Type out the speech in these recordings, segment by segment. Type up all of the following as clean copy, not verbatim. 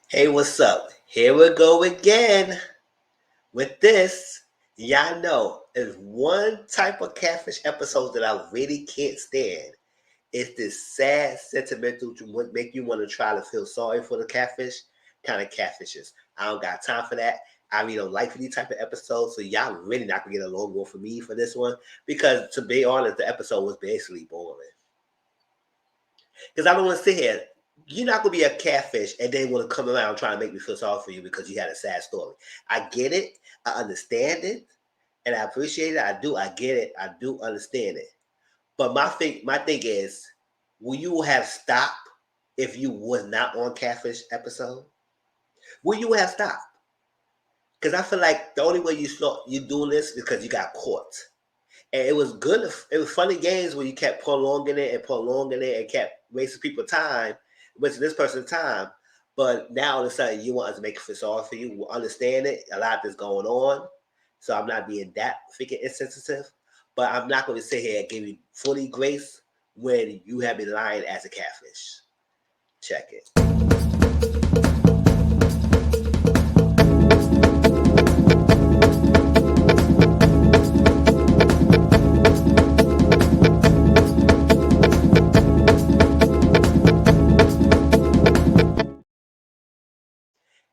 Hey, what's up? Here we go again with this. Y'all know there's one type of catfish episode that I really can't stand. It's this sad, sentimental, to make you want to try to feel sorry for the catfish kind of catfishes. I don't got time for that. I really don't like for these type of episodes, so y'all really not gonna get a long one for me for this one because, to be honest, the episode was basically boring. Because I don't want to sit here. You're not gonna be a catfish and then want to come around trying to make me feel sorry for you because you had a sad story. I get it, I understand it, and I appreciate it. I do, I get it, I do understand it. But my thing is, will you have stopped if you was not on catfish episode? Will you have stopped? Because I feel like the only way you doing this is because you got caught. And it was good. It was funny games where you kept prolonging it and kept wasting people's time, wasting this person's time. But now all of a sudden you want us to make it feel sorry for you. We understand it. A lot is going on. So I'm not being that freaking insensitive. But I'm not going to sit here and give you fully grace when you have been lying as a catfish. Check it.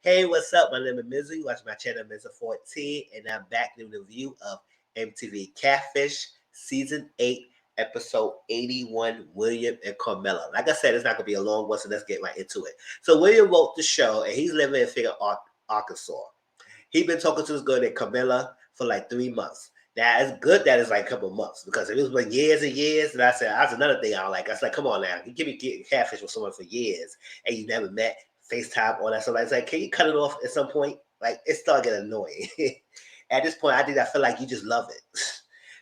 Hey, what's up? My name is Mizzle. You watch my channel Mizzle 14, and I'm back doing the review of MTV CATFISH Season 8, Episode 81, William and Carmella. Like I said, it's not going to be a long one, so let's get right into it. So William wrote the show, and he's living in Arkansas. He's been talking to his girl named Carmella for like 3 months. Now, it's good that it's like a couple of months, because if it was like years and years, and I said, that's another thing I don't like. I was like, come on now. You give me getting catfish with someone for years, and you never met, FaceTime, all that stuff. It's like, can you cut it off at some point? Like, it started getting annoying. At this point, I feel like you just love it.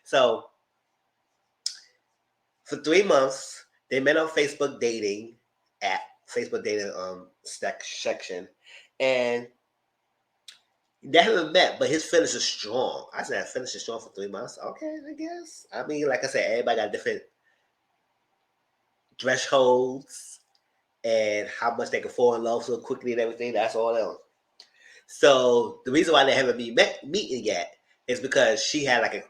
So, for 3 months, they met on Facebook dating app, Facebook dating section, and they haven't met, but his finish is strong. I said, finish is strong for 3 months. Okay, I guess. I mean, like I said, everybody got different thresholds and how much they can fall in love so quickly and everything. That's all else. So the reason why they haven't been meeting yet is because she had like a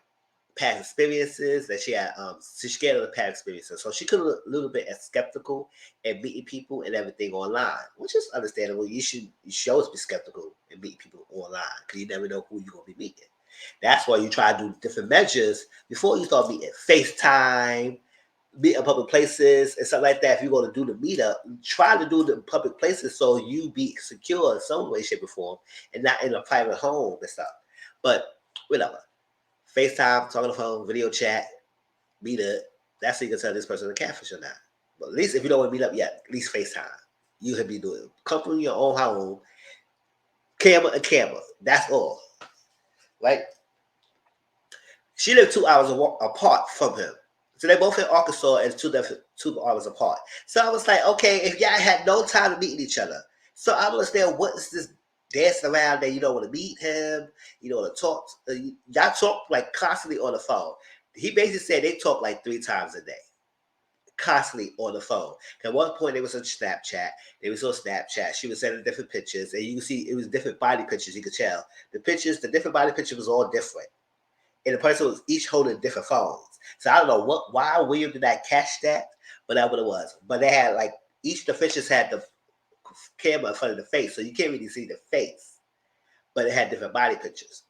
past experiences that she's scared of the past experiences. So she could a little bit skeptical and meeting people and everything online, which is understandable. You should always be skeptical and meet people online because you never know who you're gonna be meeting. That's why you try to do different measures before you start meeting. FaceTime, meet in public places and stuff like that. If you're going to do the meetup, try to do it in public places so you be secure in some way, shape, or form, and not in a private home and stuff. But whatever. FaceTime, talking on the phone, video chat, meet up. That's how you can tell this person a catfish or not. But at least if you don't want to meet up yet, at least FaceTime. You can be doing it. Come from your own home, camera and camera. That's all. Right? She lived 2 hours apart from him. So they both in Arkansas and 2 hours apart. So I was like, okay, if y'all had no time to meet each other, so I understand what is this dancing around that you don't want to meet him, you don't want to talk. Y'all talk like constantly on the phone. He basically said they talk like 3 times a day, constantly on the phone. At one point, they was on Snapchat. They was on Snapchat. She was sending different pictures, and you can see it was different body pictures. You could tell the different body pictures was all different, and the person was each holding different phones. So I don't know why William did not catch that, but that's what it was. But they had like each of the fishes had the camera in front of the face, so you can't really see the face, but it had different body pictures.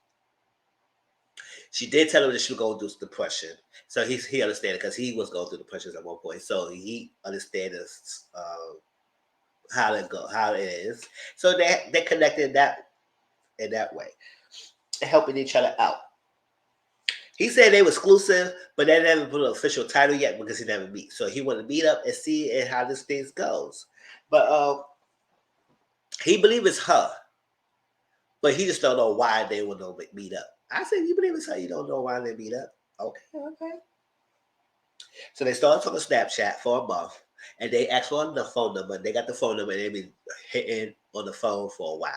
She did tell him that she was going through depression, so he understand it because he was going through depression at one point, so he understands how it is. So they connected that in that way, helping each other out. He said they were exclusive, but they never put an official title yet because he never meet. So he wanted to meet up and see how this thing goes. But he believes it's her, but he just don't know why they would meet up. I said, you believe it's her, you don't know why they meet up. Okay. So they started talking Snapchat for a month, and they asked for the phone number. They got the phone number, and they've been hitting on the phone for a while.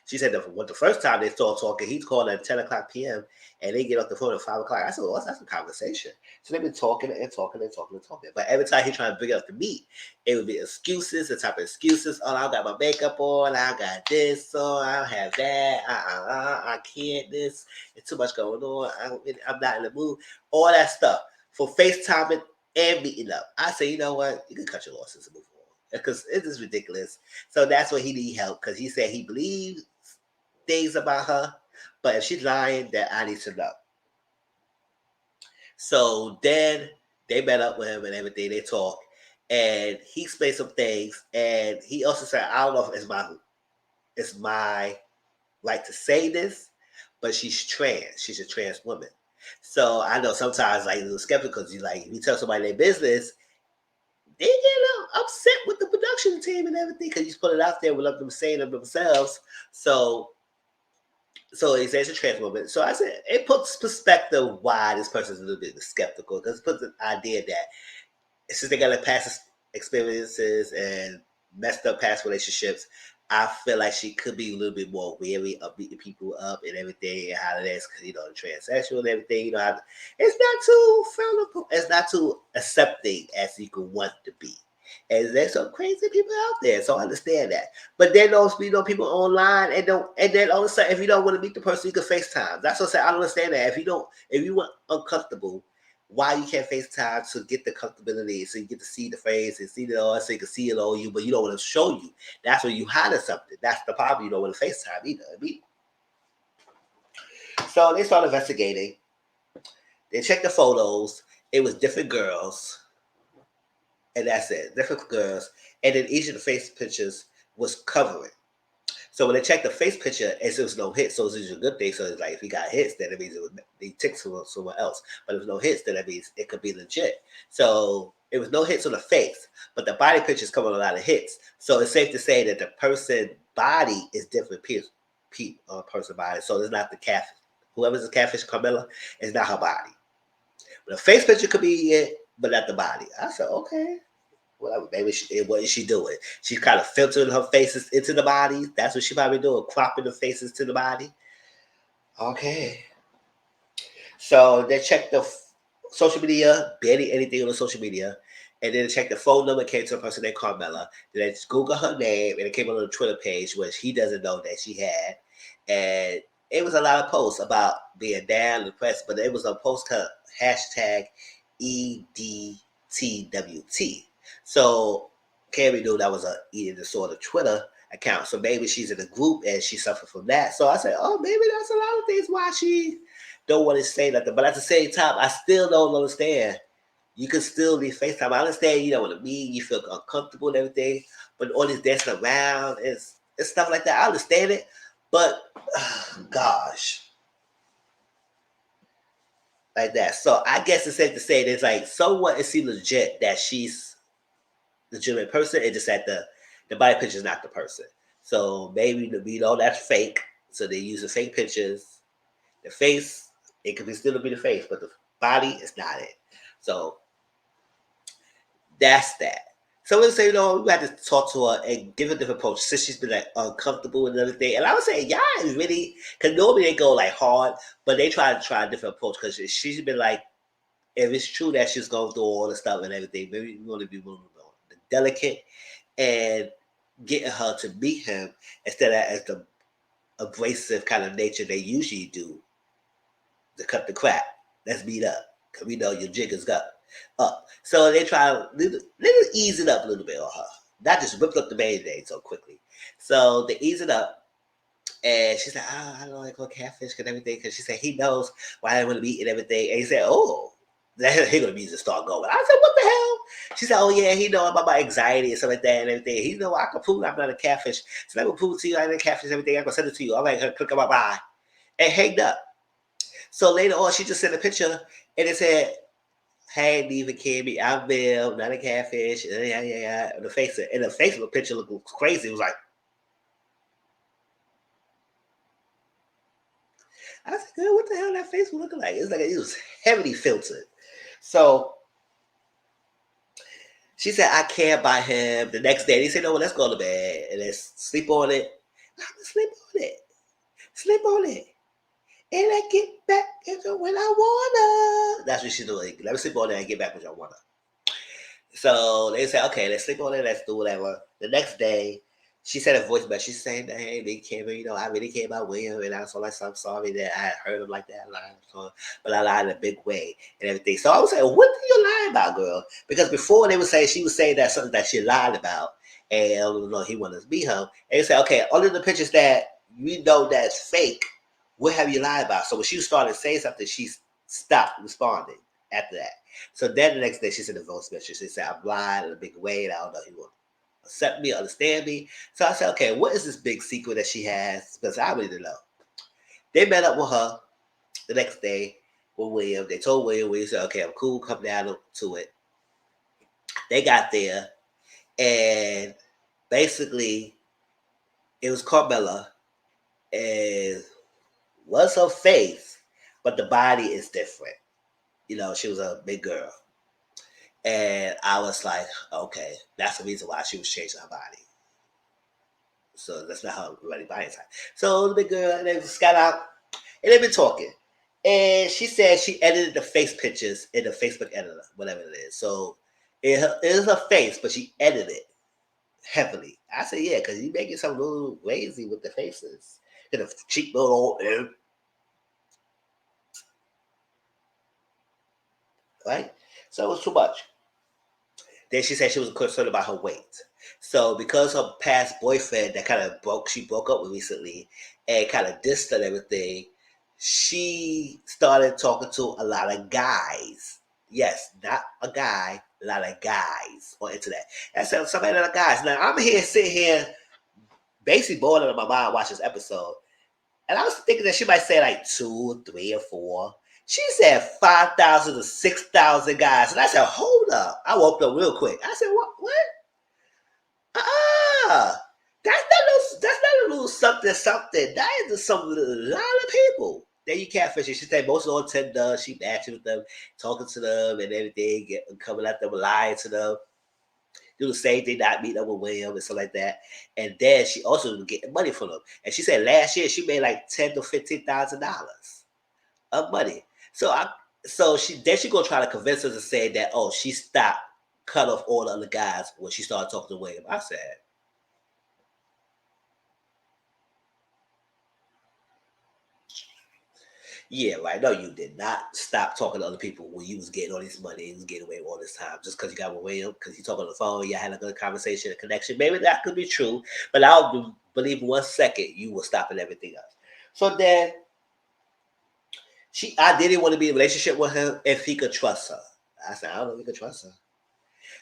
She said that the first time they started talking, he's calling at 10 o'clock p.m. and they get off the phone at 5 o'clock. I said, well, that's a conversation. So they've been talking and talking and talking and talking. But every time he tried to bring up the meet, it would be excuses, the type of excuses. Oh, I got my makeup on. I got this on. I don't have that. I can't this. It's too much going on. I'm not in the mood. All that stuff for FaceTiming and meeting up. I say, you know what? You can cut your losses and move on. Because it is ridiculous. So that's why he need help. Because he said he believes things about her, but if she's lying, then I need to know. So then they met up with him and everything. They talk, and he explained some things. And he also said, "I don't know if it's my right to say this, but she's trans. She's a trans woman." So I know sometimes like a little skeptical because if you tell somebody their business, they get a little upset with the production team and everything because you put it out there without them saying it themselves. So he says a trans woman. So I said it puts perspective why this person's a little bit skeptical because it puts the idea that since they got like past experiences and messed up past relationships, I feel like she could be a little bit more wary of beating people up and everything and how it is, the transsexual and everything. It's not too frownable, it's not too accepting as you could want to be. And there's some crazy people out there, so I understand that. But then those people online and then all of a sudden, if you don't want to meet the person, you can FaceTime. That's what I say. I don't understand that. If you want uncomfortable, why you can't FaceTime to get the comfortability, so you get to see the face and see it all, so you can see it on you, but you don't want to show you. That's when you hide something. That's the problem. You don't want to FaceTime either. So they started investigating. They checked the photos. It was different girls. And that's it, different girls. And then each of the face pictures was covering. So when they checked the face picture, it was no hits, so it's a good thing. So it's like if he got hits, then it means he ticked someone else. But if there's no hits, then that means it could be legit. So it was no hits on the face, but the body pictures come with a lot of hits. So it's safe to say that the person body is different person body. So it's not the catfish. Whoever's the catfish, Carmella, is not her body. But the face picture could be it, but not the body. I said, okay. Well, maybe what is she doing? She's kind of filtering her faces into the body. That's what she probably doing, cropping the faces to the body. Okay. So they checked the social media, barely anything on the social media. And then they checked the phone number, came to a person named Carmella. Then they Google her name, and it came on the Twitter page, which he doesn't know that she had. And it was a lot of posts about being down, depressed, but it was a post hashtag EDTWT. So Kamie knew that was a eating disorder Twitter account. So maybe she's in a group and she suffered from that. So I said, oh, maybe that's a lot of things why she don't want to say nothing. But at the same time, I still don't understand. You can still leave FaceTime. I understand you don't want to meet, you feel uncomfortable and everything, but all this dancing around is stuff like that. I understand it, but gosh. Like that. So I guess it's safe to say there's like somewhat it seems legit that she's the legitimate person. It's just that the body picture is not the person. So maybe that's fake. So they use the fake pictures. The face, it could still be the face, but the body is not it. So that's that. So we say, we had to talk to her and give a different approach since she's been like uncomfortable and everything. And I would say, yeah, it's really because normally they go like hard, but they try a different approach because she's been like, if it's true that she's going through all the stuff and everything, maybe we want to be more delicate and getting her to meet him instead of as the abrasive kind of nature they usually do to cut the crap. Let's meet up because we know your jig is up. So they try to little ease it up a little bit on her. Not just whipped up the Band-Aid so quickly. So they ease it up. And she's like, I don't like go catfish and everything. Because she said he knows why I want to meet and everything. And he said, oh, that's he gonna be to start going. I said, what the hell? She said, oh yeah, he know about my anxiety and stuff like that and everything. He know I can prove I'm not a catfish. So I will prove to you I'm not a catfish and everything. I'm gonna send it to you. All right, click on my bye. And hanged up. So later on, she just sent a picture and it said, hey, leave it, Kamie. I'm Bill, not a catfish. Yeah. And the Facebook picture looked crazy. It was like, I was like, girl, what the hell that face was looking like? It's like it was heavily filtered. So she said, I can't buy him. The next day, they said, no, well, let's go to bed and let's sleep on it. I'm gonna sleep on it. Sleep on it. And I get back when I wanna. That's what she's doing. Let me sleep on it and get back when I wanna. So they said, okay, let's sleep on it, let's do whatever. The next day, she sent a voice message. She's saying that, hey, they came, I really care about William, and I was like, I'm sorry that I had heard him like that, but I lied in a big way and everything. So I was like, what are you lying about, girl? Because before they would say she was saying that something that she lied about, and he wanted to meet her. And they said, okay, only the pictures that we know that's fake, what have you lied about? So when she started saying something, she stopped responding after that. So then the next day she sent a voice message. She said, I'm blind in a big way and I don't know if he will accept me, understand me. So I said, okay, what is this big secret that she has? Because I really don't know. They met up with her the next day with William. They told William said, okay, I'm cool, come down to it. They got there and basically it was Carmella and was her face, but the body is different. She was a big girl. And I was like, okay, that's the reason why she was changing her body. So that's not her really body type. So the big girl, and they just got out, and they've been talking. And she said she edited the face pictures in the Facebook editor, whatever it is. So it is her face, but she edited it heavily. I said, yeah, because you make it sound a little lazy with the faces. And the cheekbone, right? So it was too much. Then she said she was concerned about her weight. So because her past boyfriend that kind of she broke up with recently and kind of dissed her and everything, she started talking to a lot of guys. Yes, not a guy, a lot of guys on internet. And so somebody, a lot of guys. Now I'm sitting here, basically bored out of my mind watching this episode. And I was thinking that she might say like 2, 3, or 4. She said 5,000 to 6,000 guys. And I said, hold up. I woke up real quick. I said, what? That's not a little something. That is just some lot of people that you catfishing. She said most on Tinder. She matching with them, talking to them and everything, coming at them, lying to them. Do the same thing, not meeting up with William and stuff like that. And then she also was getting money from them. And she said last year she made like $10,000 to $15,000 of money. So she gonna try to convince us to say that she stopped, cut off all the other guys when she started talking to William. I said, yeah, right. No, you did not stop talking to other people when you was getting all this money and was getting away with all this time just because you got with William, because you talk on the phone, you had a good conversation, a connection. Maybe that could be true, but I'll believe 1 second you were stopping everything else. So then I didn't want to be in a relationship with him if he could trust her. I said, I don't know if he could trust her.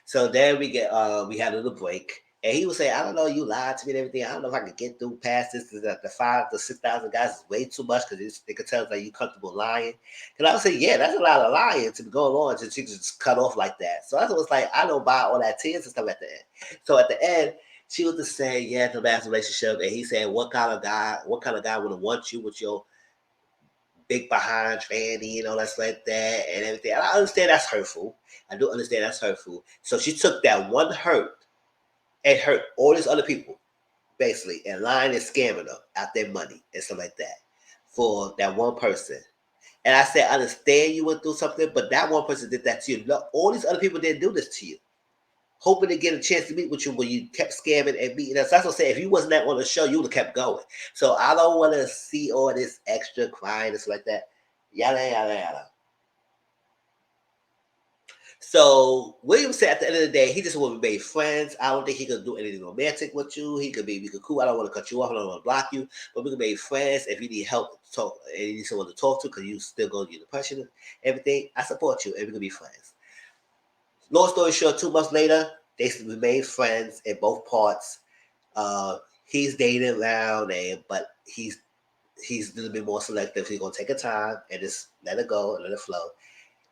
So then we had a little break. And he would say, I don't know, you lied to me and everything. I don't know if I could get through past this. The 5,000 to 6,000 guys is way too much because they could tell that you comfortable lying. And I would say, yeah, that's a lot of lying to be going on to just cut off like that. So that's what it's like. I don't buy all that tears and stuff at the end. So at the end, she was just saying, yeah, the last relationship. And he said, what kind of guy would want you with your big behind tranny and all that like that and everything. And I understand that's hurtful. I do understand that's hurtful. So she took that one hurt and hurt all these other people, basically, and lying and scamming them out their money and stuff like that for that one person. And I said, I understand you went through something, but that one person did that to you. No, all these other people didn't do this to you. Hoping to get a chance to meet with you when you kept scamming and beating us. That's what I'm saying. If you wasn't that on the show, you would have kept going. So I don't want to see all this extra crying and stuff like that. Yada, yada, yada. So William said at the end of the day, he just want to be friends. I don't think he could do anything romantic with you. We could cool. I don't want to cut you off. I don't want to block you. But we can be friends. If you need help, talk, and you need someone to talk to because you still go through depression and everything, I support you and we can be friends. Long story short, 2 months later, they remained friends in both parts. He's dating around, but he's a little bit more selective. He's gonna take a time and just let it go and let it flow.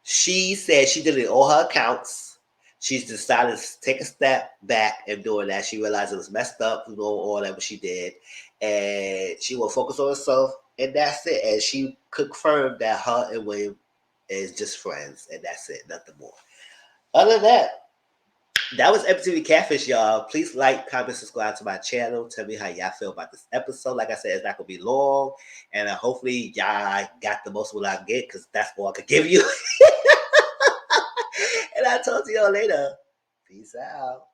She said she did it all her accounts. She's decided to take a step back and doing that. She realized it was messed up, doing all that what she did, and she will focus on herself, and that's it. And she confirmed that her and William is just friends, and that's it, nothing more. Other than that, That was MTV Catfish, y'all. Please like, comment, subscribe to my channel. Tell me how y'all feel about this episode. Like I said, it's not gonna be long, and hopefully y'all got the most of what I get because that's all I could give you. And I'll talk to y'all later. Peace out.